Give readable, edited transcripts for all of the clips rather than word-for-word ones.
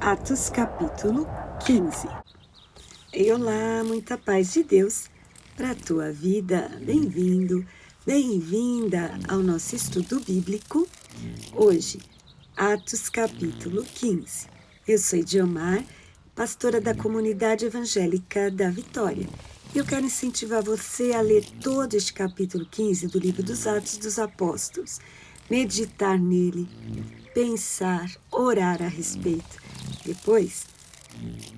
Atos capítulo 15. Ei, olá, muita paz de Deus para a tua vida. Bem-vindo, bem-vinda ao nosso estudo bíblico. Hoje, Atos capítulo 15. Eu sou Ediomar, pastora da comunidade evangélica da Vitória. E eu quero incentivar você a ler todo este capítulo 15 do livro dos Atos dos Apóstolos, meditar nele, pensar, orar a respeito. Depois,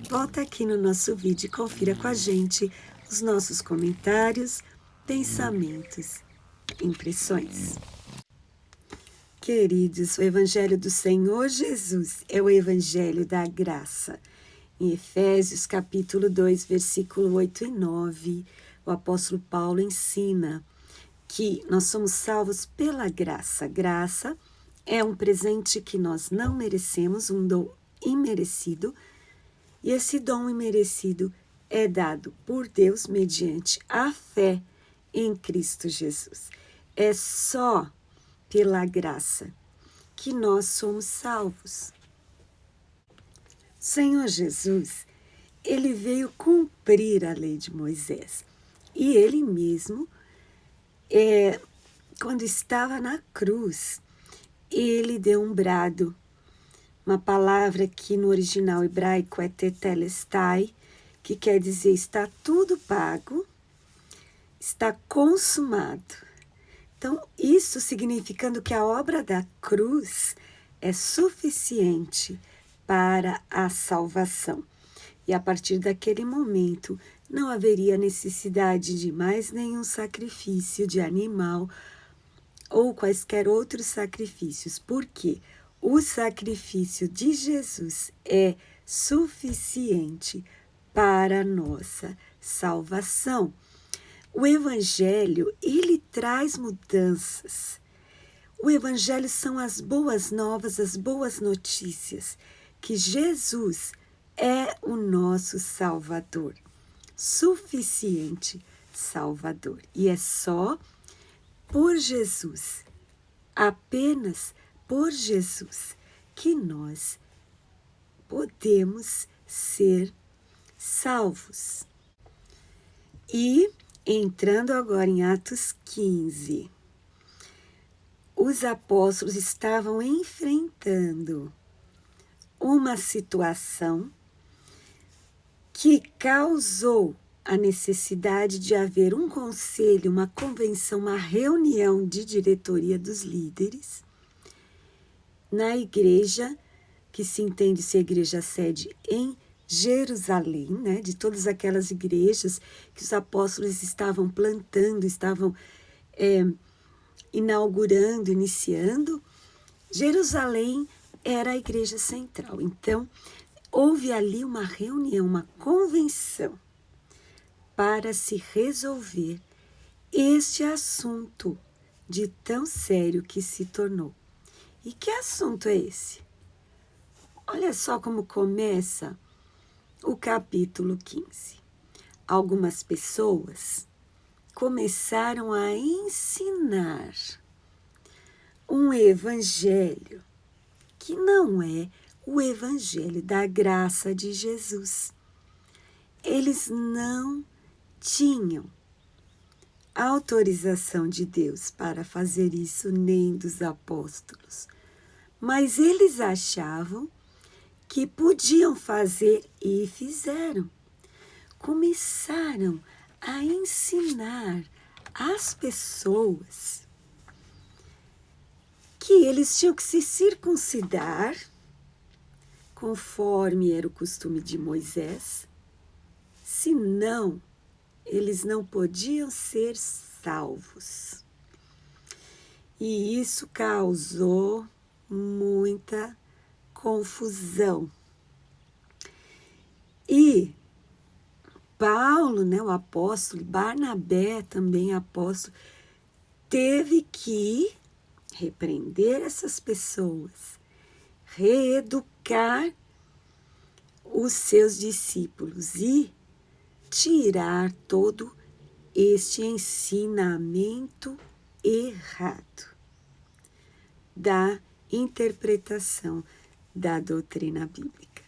volta aqui no nosso vídeo e confira com a gente os nossos comentários, pensamentos, impressões. Queridos, o Evangelho do Senhor Jesus é o Evangelho da graça. Em Efésios capítulo 2, versículo 8 e 9, o apóstolo Paulo ensina que nós somos salvos pela graça. Graça é um presente que nós não merecemos, um dom imerecido, e esse dom imerecido é dado por Deus mediante a fé em Cristo Jesus. É só pela graça que nós somos salvos. Senhor Jesus, ele veio cumprir a lei de Moisés. E ele mesmo, quando estava na cruz, ele deu um brado, uma palavra que no original hebraico é tetelestai, que quer dizer está tudo pago, está consumado. Então, isso significando que a obra da cruz é suficiente para a salvação. E a partir daquele momento, não haveria necessidade de mais nenhum sacrifício de animal ou quaisquer outros sacrifícios. Por quê? O sacrifício de Jesus é suficiente para a nossa salvação. O Evangelho, ele traz mudanças. O Evangelho são as boas novas, as boas notícias, que Jesus é o nosso Salvador, suficiente Salvador. E é só por Jesus, apenas por Jesus, que nós podemos ser salvos. E entrando agora em Atos 15, os apóstolos estavam enfrentando uma situação que causou a necessidade de haver um conselho, uma convenção, uma reunião de diretoria dos líderes na igreja, que se entende ser igreja sede em Jerusalém, né? De todas aquelas igrejas que os apóstolos estavam plantando, estavam inaugurando, iniciando. Jerusalém era a igreja central. Então, houve ali uma reunião, uma convenção para se resolver este assunto de tão sério que se tornou. E que assunto é esse? Olha só como começa o capítulo 15. Algumas pessoas começaram a ensinar um evangelho que não é o evangelho da graça de Jesus. Eles não tinham autorização de Deus para fazer isso, nem dos apóstolos. Mas eles achavam que podiam fazer e fizeram. Começaram a ensinar às pessoas que eles tinham que se circuncidar, conforme era o costume de Moisés, senão eles não podiam ser salvos. E isso causou muita confusão. E Paulo, né, o apóstolo, Barnabé, também apóstolo, teve que repreender essas pessoas, reeducar os seus discípulos e tirar todo este ensinamento errado da interpretação da doutrina bíblica.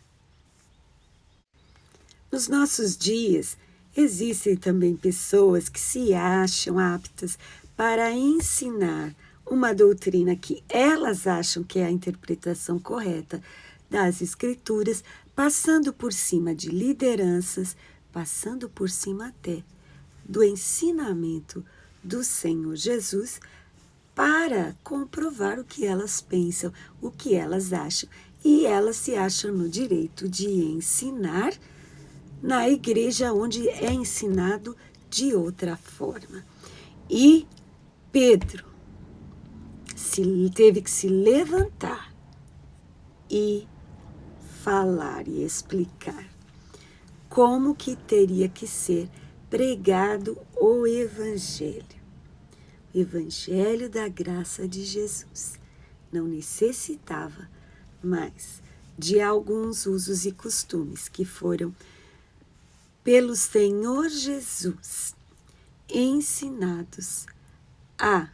Nos nossos dias, existem também pessoas que se acham aptas para ensinar uma doutrina que elas acham que é a interpretação correta das Escrituras, passando por cima de lideranças, passando por cima até do ensinamento do Senhor Jesus, para comprovar o que elas pensam, o que elas acham. E elas se acham no direito de ensinar na igreja onde é ensinado de outra forma. E Pedro teve que se levantar e falar e explicar como que teria que ser pregado o Evangelho. O Evangelho da graça de Jesus. Não necessitava mais de alguns usos e costumes que foram pelo Senhor Jesus ensinados a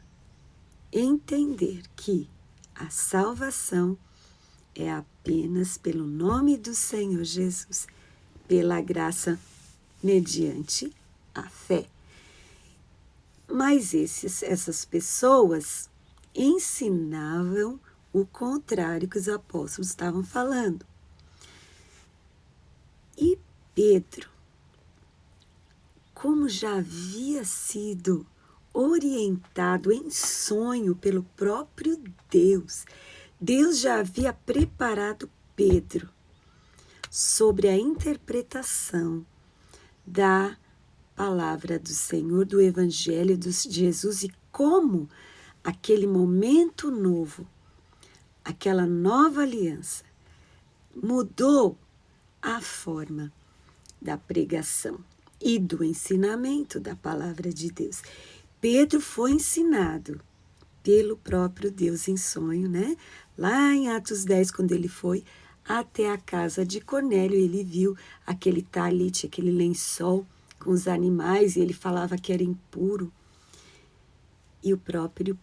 entender que a salvação é apenas pelo nome do Senhor Jesus, pela graça mediante a fé. Mas essas pessoas ensinavam o contrário que os apóstolos estavam falando. E Pedro, como já havia sido orientado em sonho pelo próprio Deus, Deus já havia preparado Pedro sobre a interpretação da palavra do Senhor, do Evangelho de Jesus, e como aquele momento novo, aquela nova aliança, mudou a forma da pregação e do ensinamento da palavra de Deus. Pedro foi ensinado pelo próprio Deus em sonho, né? Lá em Atos 10, quando ele foi até a casa de Cornélio, ele viu aquele talite, aquele lençol com os animais, e ele falava que era impuro. E o próprio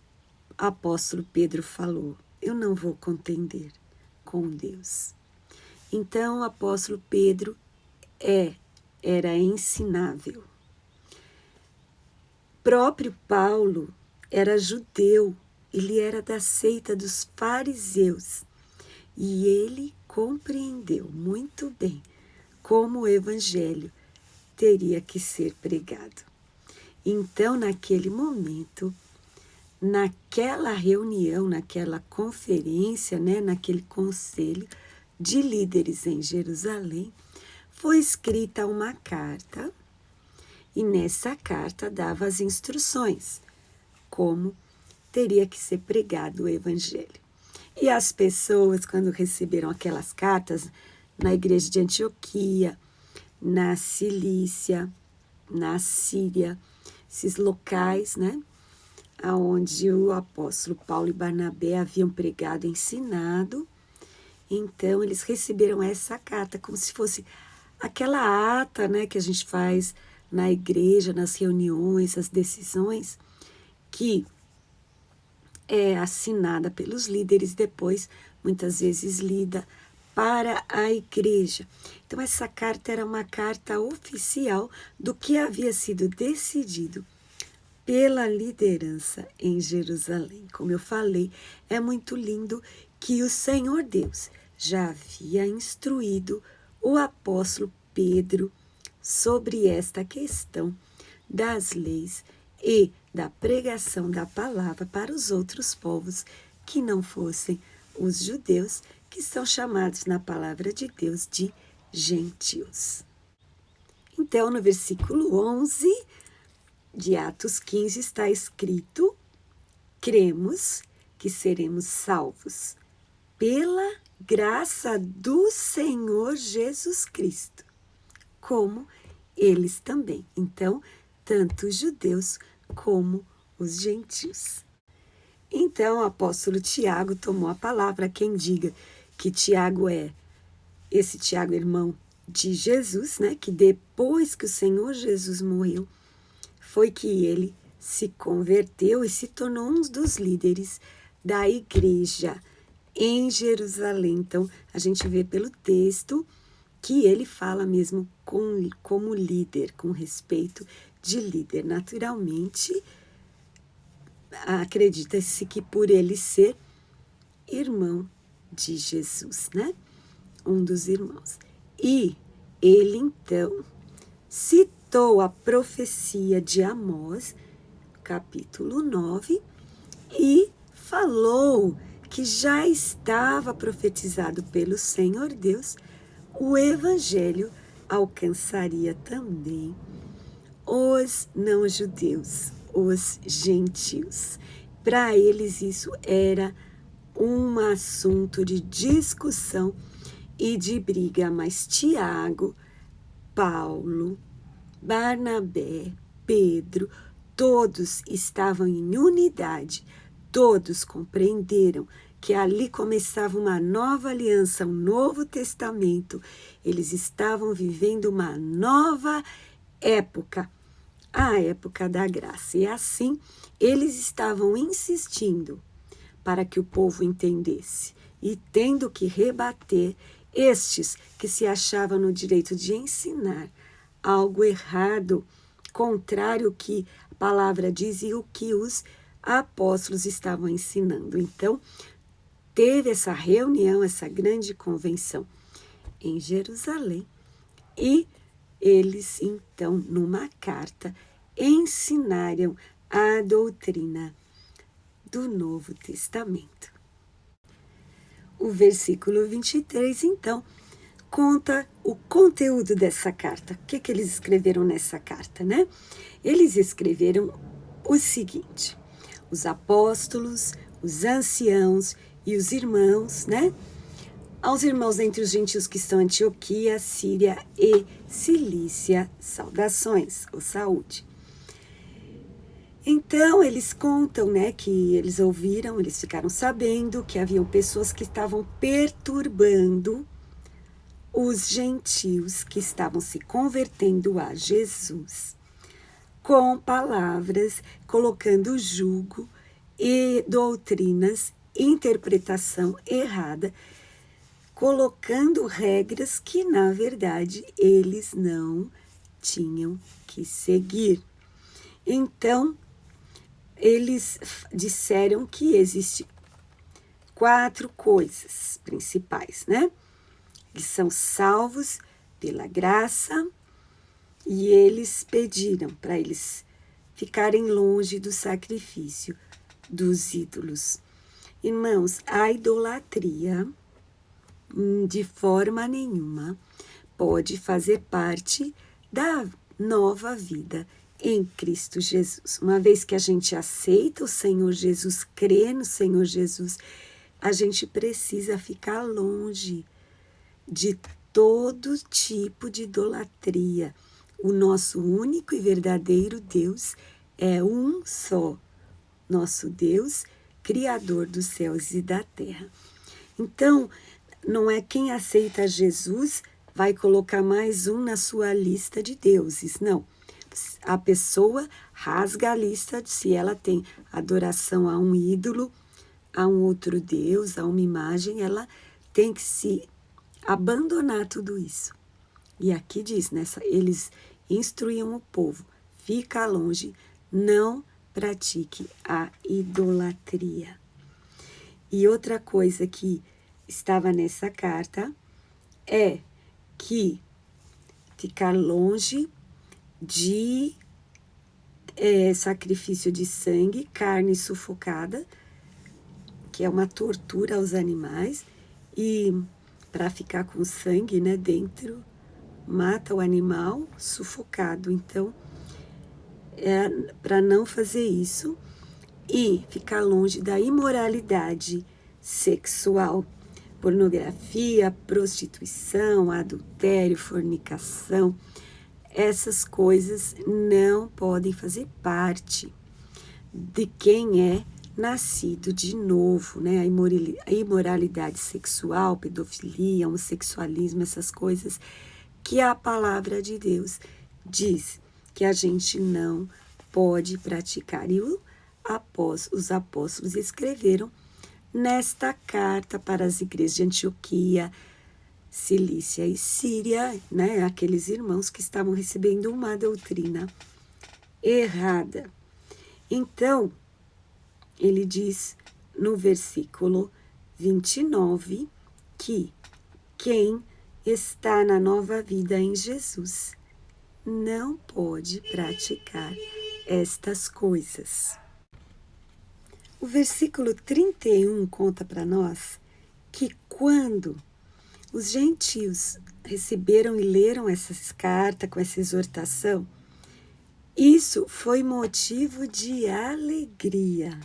apóstolo Pedro falou: eu não vou contender com Deus. Então o apóstolo Pedro era ensinável. Próprio Paulo era judeu, ele era da seita dos fariseus, e ele compreendeu muito bem como o evangelho teria que ser pregado. Então, naquele momento, naquela reunião, naquela conferência, né, naquele conselho de líderes em Jerusalém, foi escrita uma carta, e nessa carta dava as instruções, como teria que ser pregado o evangelho. E as pessoas, quando receberam aquelas cartas, na igreja de Antioquia, na Cilícia, na Síria, esses locais, né, onde o apóstolo Paulo e Barnabé haviam pregado e ensinado, então eles receberam essa carta como se fosse aquela ata, né, que a gente faz na igreja, nas reuniões, as decisões, que é assinada pelos líderes, depois, muitas vezes, lida para a igreja. Então, essa carta era uma carta oficial do que havia sido decidido pela liderança em Jerusalém. Como eu falei, é muito lindo que o Senhor Deus já havia instruído o apóstolo Pedro sobre esta questão das leis e da pregação da palavra para os outros povos que não fossem os judeus, que são chamados na palavra de Deus de gentios. Então, no versículo 11 de Atos 15 está escrito: cremos que seremos salvos pela graça do Senhor Jesus Cristo, como eles também. Então, tanto os judeus como os gentios. Então, o apóstolo Tiago tomou a palavra. Quem diga que Tiago esse Tiago, irmão de Jesus, né, que depois que o Senhor Jesus morreu, foi que ele se converteu e se tornou um dos líderes da igreja em Jerusalém. Então, a gente vê pelo texto que ele fala mesmo como líder, com respeito de líder. Naturalmente, acredita-se que por ele ser irmão de Jesus, né? Um dos irmãos. E ele, então, citou a profecia de Amós, capítulo 9, e falou que já estava profetizado pelo Senhor Deus, o evangelho alcançaria também os não-judeus, os gentios. Para eles isso era um assunto de discussão e de briga, mas Tiago, Paulo, Barnabé, Pedro, todos estavam em unidade, todos compreenderam que ali começava uma nova aliança, um novo testamento. Eles estavam vivendo uma nova época, a época da graça. E assim, eles estavam insistindo para que o povo entendesse e tendo que rebater estes que se achavam no direito de ensinar algo errado, contrário ao que a palavra diz e o que os apóstolos estavam ensinando. Então, teve essa reunião, essa grande convenção em Jerusalém, e eles, então, numa carta, ensinaram a doutrina do Novo Testamento. O versículo 23, então, conta o conteúdo dessa carta. O que eles escreveram nessa carta, né? Eles escreveram o seguinte: os apóstolos, os anciãos e os irmãos, né? Aos irmãos entre os gentios que estão em Antioquia, Síria e Cilícia, saudações ou saúde. Então, eles contam, né, que eles ouviram, eles ficaram sabendo que haviam pessoas que estavam perturbando os gentios que estavam se convertendo a Jesus, com palavras, colocando julgo e doutrinas, interpretação errada, colocando regras que, na verdade, eles não tinham que seguir. Então, eles disseram que existem 4 coisas principais, né? Eles são salvos pela graça e eles pediram para eles ficarem longe do sacrifício dos ídolos. Irmãos, a idolatria, de forma nenhuma, pode fazer parte da nova vida em Cristo Jesus. Uma vez que a gente aceita o Senhor Jesus, crê no Senhor Jesus, a gente precisa ficar longe de todo tipo de idolatria. O nosso único e verdadeiro Deus é um só, nosso Deus, Criador dos céus e da terra. Então, não é quem aceita Jesus vai colocar mais um na sua lista de deuses, não. A pessoa rasga a lista se ela tem adoração a um ídolo, a um outro Deus, a uma imagem, ela tem que se abandonar tudo isso. E aqui diz, eles instruíam o povo, fica longe, não pratique a idolatria. E outra coisa que estava nessa carta é que ficar longe de sacrifício de sangue, carne sufocada, que é uma tortura aos animais, e para ficar com sangue, né, dentro, mata o animal sufocado. Então, para não fazer isso e ficar longe da imoralidade sexual, pornografia, prostituição, adultério, fornicação. Essas coisas não podem fazer parte de quem é nascido de novo, né? A imoralidade sexual, pedofilia, homossexualismo, essas coisas que a palavra de Deus diz que a gente não pode praticar. E os apóstolos escreveram nesta carta para as igrejas de Antioquia, Cilícia e Síria, né, aqueles irmãos que estavam recebendo uma doutrina errada. Então, ele diz no versículo 29 que quem está na nova vida em Jesus não pode praticar estas coisas. O versículo 31 conta para nós que quando os gentios receberam e leram essa carta com essa exortação, isso foi motivo de alegria.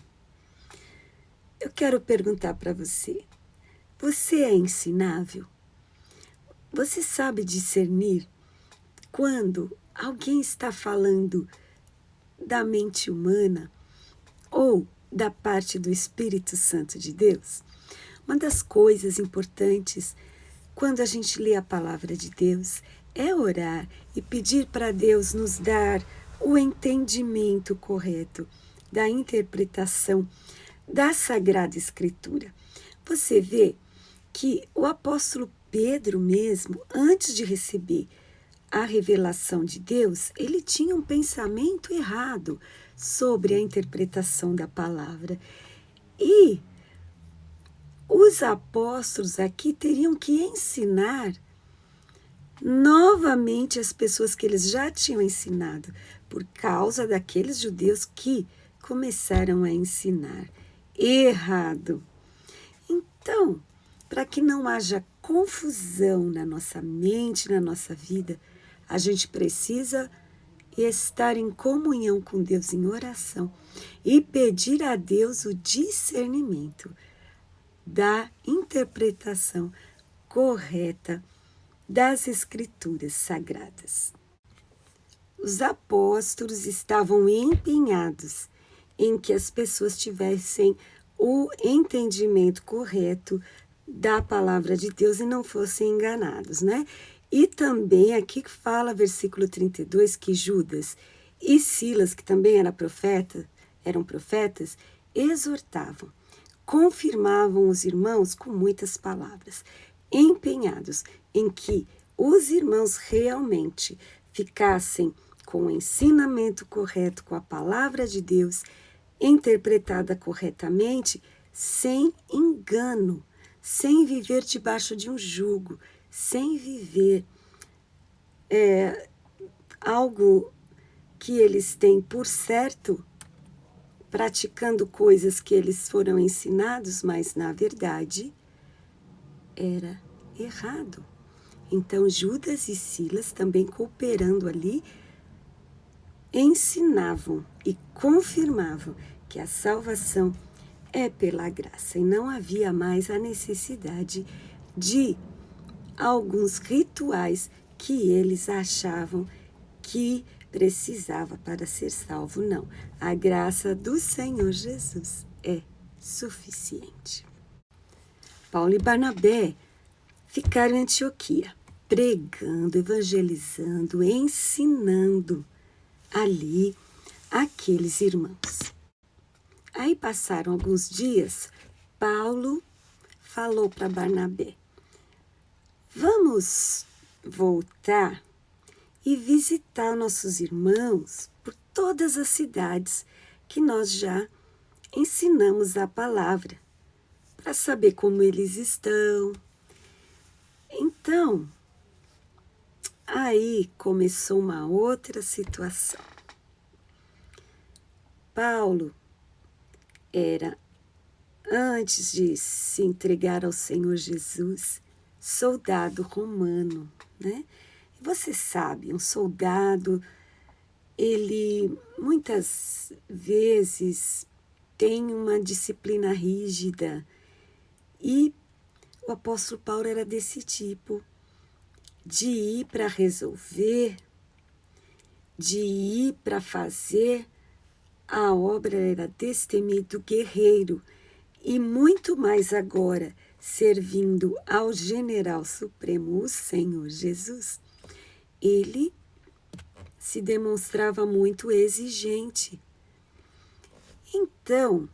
Eu quero perguntar para você, você é ensinável? Você sabe discernir quando alguém está falando da mente humana ou da parte do Espírito Santo de Deus? Uma das coisas importantes quando a gente lê a palavra de Deus é orar e pedir para Deus nos dar o entendimento correto da interpretação da Sagrada Escritura. Você vê que o apóstolo Pedro mesmo, antes de receber a revelação de Deus, ele tinha um pensamento errado sobre a interpretação da palavra. E os apóstolos aqui teriam que ensinar novamente as pessoas que eles já tinham ensinado, por causa daqueles judeus que começaram a ensinar errado. Então, para que não haja confusão na nossa mente, na nossa vida, a gente precisa estar em comunhão com Deus em oração e pedir a Deus o discernimento da interpretação correta das Escrituras Sagradas. Os apóstolos estavam empenhados em que as pessoas tivessem o entendimento correto da palavra de Deus e não fossem enganados, né? E também aqui fala, versículo 32, que Judas e Silas, que também eram profetas, exortavam, confirmavam os irmãos com muitas palavras, empenhados em que os irmãos realmente ficassem com o ensinamento correto, com a palavra de Deus interpretada corretamente, sem engano, sem viver debaixo de um jugo, sem viver algo que eles têm por certo, praticando coisas que eles foram ensinados, mas na verdade era errado. Então Judas e Silas, também cooperando ali, ensinavam e confirmavam que a salvação é pela graça e não havia mais a necessidade de alguns rituais que eles achavam que precisava para ser salvo. Não, a graça do Senhor Jesus é suficiente. Paulo e Barnabé ficaram em Antioquia, pregando, evangelizando, ensinando ali aqueles irmãos. Aí passaram alguns dias, Paulo falou para Barnabé: vamos voltar e visitar nossos irmãos por todas as cidades que nós já ensinamos a palavra, para saber como eles estão. Então, aí começou uma outra situação. Paulo era, antes de se entregar ao Senhor Jesus, soldado romano, né? E você sabe, um soldado, ele muitas vezes tem uma disciplina rígida, e o apóstolo Paulo era desse tipo, de ir para resolver, de ir para fazer a obra. Era destemido guerreiro, e muito mais agora, servindo ao general supremo, o Senhor Jesus, ele se demonstrava muito exigente. Então,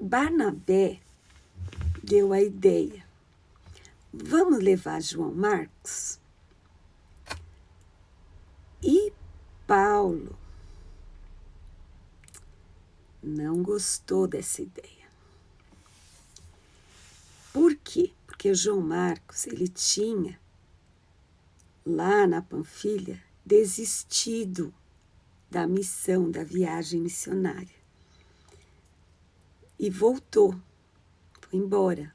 Barnabé deu a ideia: vamos levar João Marcos? E Paulo não gostou dessa ideia. Por quê? Porque o João Marcos, ele tinha, lá na Panfilha, desistido da missão, da viagem missionária. E voltou, foi embora.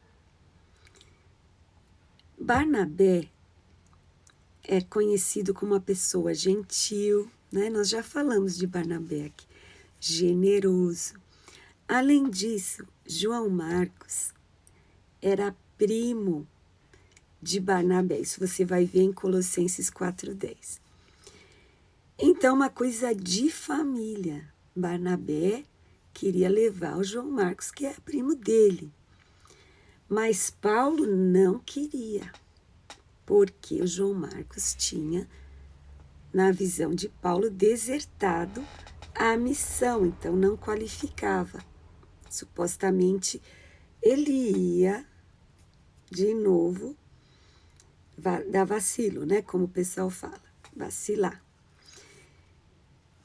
Barnabé é conhecido como uma pessoa gentil, né? Nós já falamos de Barnabé aqui, generoso. Além disso, João Marcos era primo de Barnabé. Isso você vai ver em Colossenses 4:10. Então, uma coisa de família. Barnabé queria levar o João Marcos, que é primo dele. Mas Paulo não queria, porque o João Marcos tinha, na visão de Paulo, desertado a missão, então não qualificava. Supostamente, ele ia, de novo, dar vacilo, né? Como o pessoal fala, vacilar.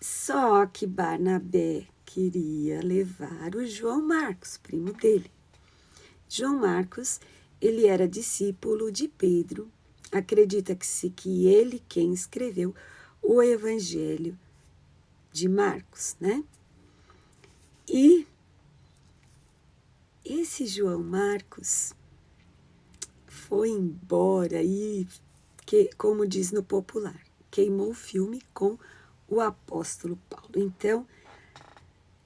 Só que Barnabé queria levar o João Marcos, primo dele. João Marcos, ele era discípulo de Pedro. Acredita-se que ele quem escreveu o Evangelho de Marcos, né? E esse João Marcos foi embora e, como diz no popular, queimou o filme com o apóstolo Paulo. Então,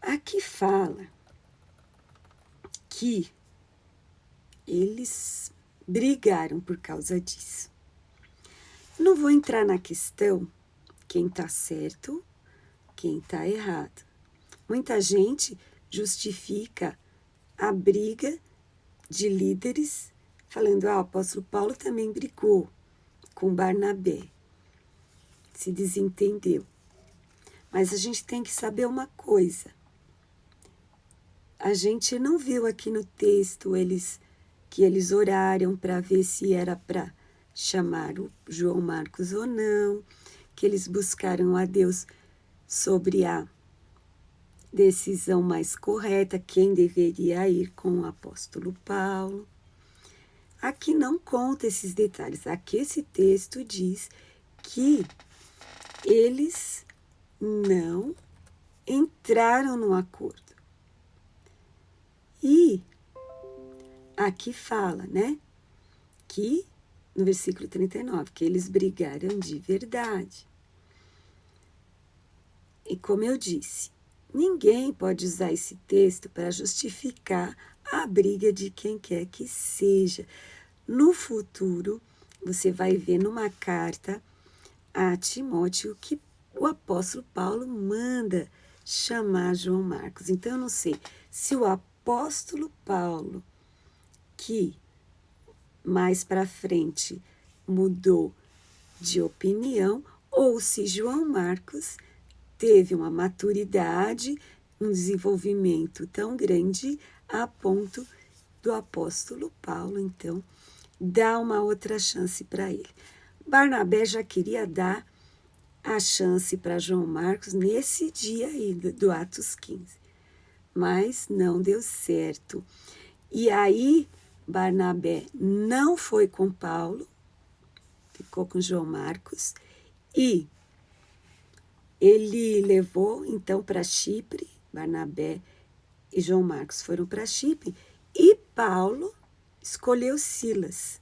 aqui fala que eles brigaram por causa disso. Não vou entrar na questão quem está certo, quem está errado. Muita gente justifica a briga de líderes falando, o apóstolo Paulo também brigou com Barnabé, se desentendeu. Mas a gente tem que saber uma coisa. A gente não viu aqui no texto que eles oraram para ver se era para chamar o João Marcos ou não, que eles buscaram a Deus sobre a decisão mais correta, quem deveria ir com o apóstolo Paulo. Aqui não conta esses detalhes. Aqui esse texto diz que eles não entraram no acordo. E aqui fala, né, que no versículo 39, que eles brigaram de verdade. E como eu disse, ninguém pode usar esse texto para justificar a briga de quem quer que seja. No futuro, você vai ver numa carta a Timóteo que o apóstolo Paulo manda chamar João Marcos. Então, eu não sei se o apóstolo Paulo, que mais para frente mudou de opinião, ou se João Marcos teve uma maturidade, um desenvolvimento tão grande a ponto do apóstolo Paulo, então, dar uma outra chance para ele. Barnabé já queria dar a chance para João Marcos nesse dia aí do Atos 15, mas não deu certo. E aí, Barnabé não foi com Paulo, ficou com João Marcos, e ele levou, então, para Chipre. Barnabé e João Marcos foram para Chipre, e Paulo escolheu Silas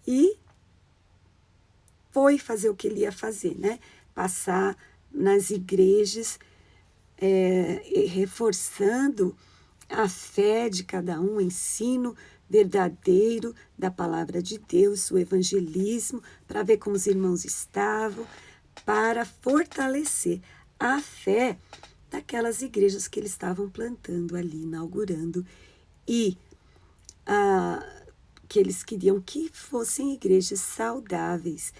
e foi fazer o que ele ia fazer, né? Passar nas igrejas, reforçando a fé de cada um, o ensino verdadeiro da palavra de Deus, o evangelismo, para ver como os irmãos estavam, para fortalecer a fé daquelas igrejas que eles estavam plantando ali, inaugurando, e que eles queriam que fossem igrejas saudáveis,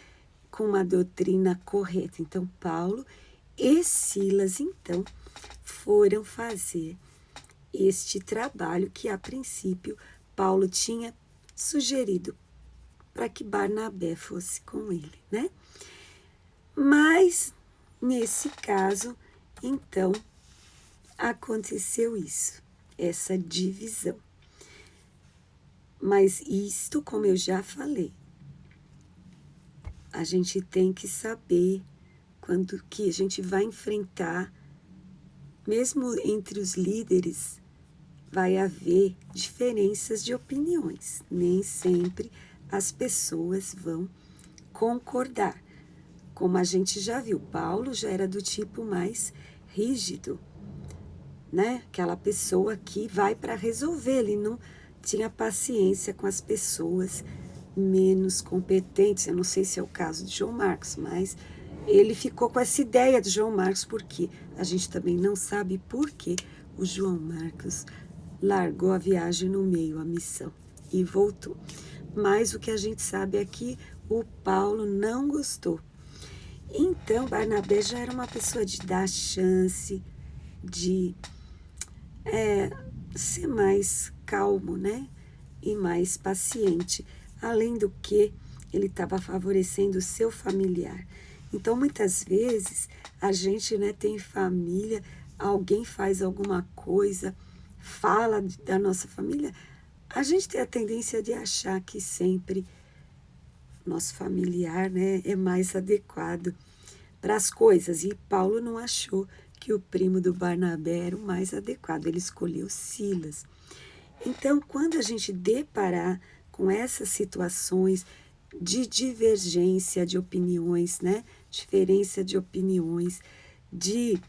com uma doutrina correta. Então, Paulo e Silas, então, foram fazer este trabalho que, a princípio, Paulo tinha sugerido para que Barnabé fosse com ele, né? Mas, nesse caso, então, aconteceu isso, essa divisão. Mas isto, como eu já falei, a gente tem que saber quando que a gente vai enfrentar, mesmo entre os líderes, vai haver diferenças de opiniões. Nem sempre as pessoas vão concordar. Como a gente já viu, Paulo já era do tipo mais rígido, né? Aquela pessoa que vai para resolver, ele não tinha paciência com as pessoas menos competentes. Eu não sei se é o caso de João Marcos, mas ele ficou com essa ideia de João Marcos, porque a gente também não sabe por que o João Marcos largou a viagem no meio, a missão, e voltou. Mas o que a gente sabe é que o Paulo não gostou. Então, Barnabé já era uma pessoa de dar chance, de ser mais calmo, né? E mais paciente. Além do que, ele estava favorecendo o seu familiar. Então, muitas vezes, a gente, né, tem família, alguém faz alguma coisa, fala da nossa família, a gente tem a tendência de achar que sempre nosso familiar, né, é mais adequado para as coisas. E Paulo não achou que o primo do Barnabé era o mais adequado, ele escolheu Silas. Então, quando a gente deparar com essas situações de divergência de opiniões, né, diferença de opiniões, de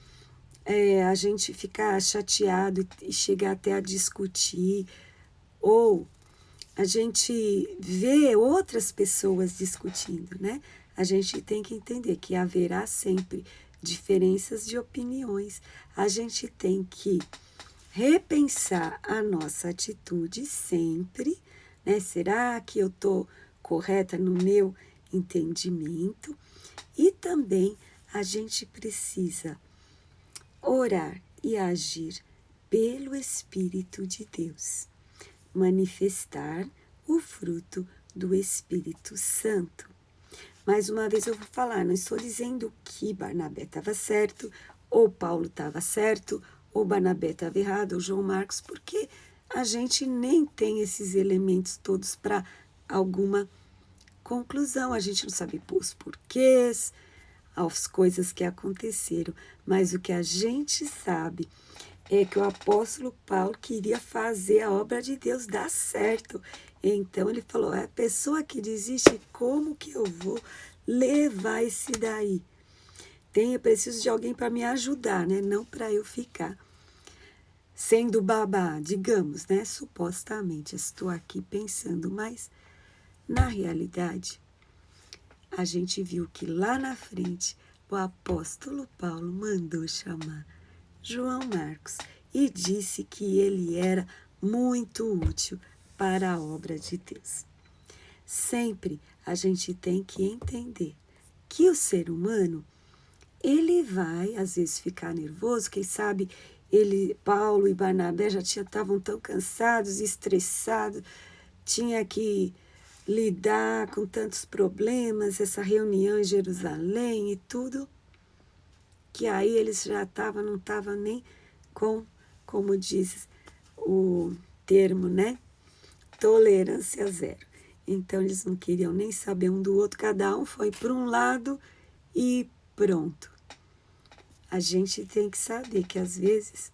a gente ficar chateado e chegar até a discutir, ou a gente vê outras pessoas discutindo, né? A gente tem que entender que haverá sempre diferenças de opiniões. A gente tem que repensar a nossa atitude sempre, né? Será que eu estou correta no meu entendimento? E também a gente precisa orar e agir pelo Espírito de Deus, manifestar o fruto do Espírito Santo. Mais uma vez eu vou falar, não estou dizendo que Barnabé estava certo, ou Paulo estava certo, ou Barnabé estava errado, ou João Marcos, porque a gente nem tem esses elementos todos para alguma conclusão, a gente não sabe os porquês, as coisas que aconteceram, mas o que a gente sabe é que o apóstolo Paulo queria fazer a obra de Deus dar certo. Então ele falou, a pessoa que desiste, como que eu vou levar esse daí? Eu preciso de alguém para me ajudar, né? Não para eu ficar sendo babá, digamos, né? Supostamente, estou aqui pensando, mas na realidade, a gente viu que lá na frente o apóstolo Paulo mandou chamar João Marcos e disse que ele era muito útil para a obra de Deus. Sempre a gente tem que entender que o ser humano, ele vai às vezes ficar nervoso, quem sabe Paulo e Barnabé já estavam tão cansados, estressados, tinha que lidar com tantos problemas, essa reunião em Jerusalém e tudo, que aí eles já não estavam nem com, como diz o termo, né? Tolerância zero. Então eles não queriam nem saber um do outro, cada um foi para um lado e pronto. A gente tem que saber que às vezes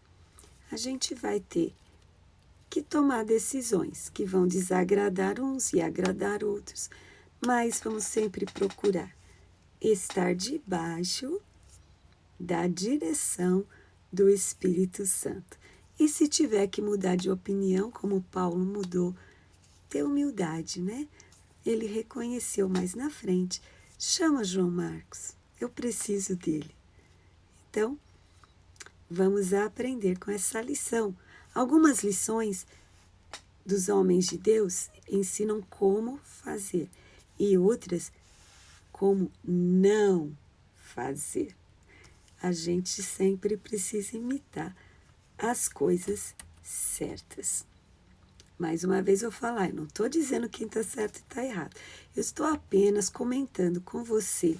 a gente vai ter que tomar decisões que vão desagradar uns e agradar outros, mas vamos sempre procurar estar debaixo da direção do Espírito Santo. E se tiver que mudar de opinião, como Paulo mudou, ter humildade, né? Ele reconheceu mais na frente, chama João Marcos, eu preciso dele. Então, vamos aprender com essa lição. Algumas lições dos homens de Deus ensinam como fazer e outras como não fazer. A gente sempre precisa imitar as coisas certas. Mais uma vez eu falar, eu não estou dizendo quem está certo e está errado. Eu estou apenas comentando com você.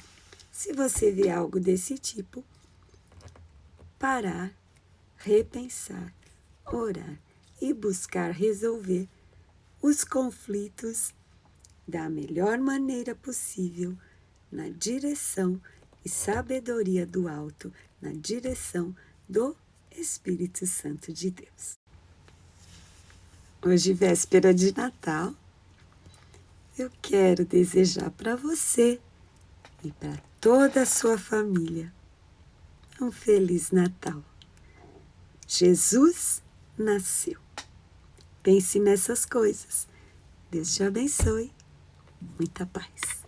Se você vê algo desse tipo, parar, repensar, orar e buscar resolver os conflitos da melhor maneira possível, na direção e sabedoria do alto, na direção do Espírito Santo de Deus. Hoje, véspera de Natal, eu quero desejar para você e para toda a sua família um Feliz Natal. Jesus nasceu. Pense nessas coisas. Deus te abençoe. Muita paz.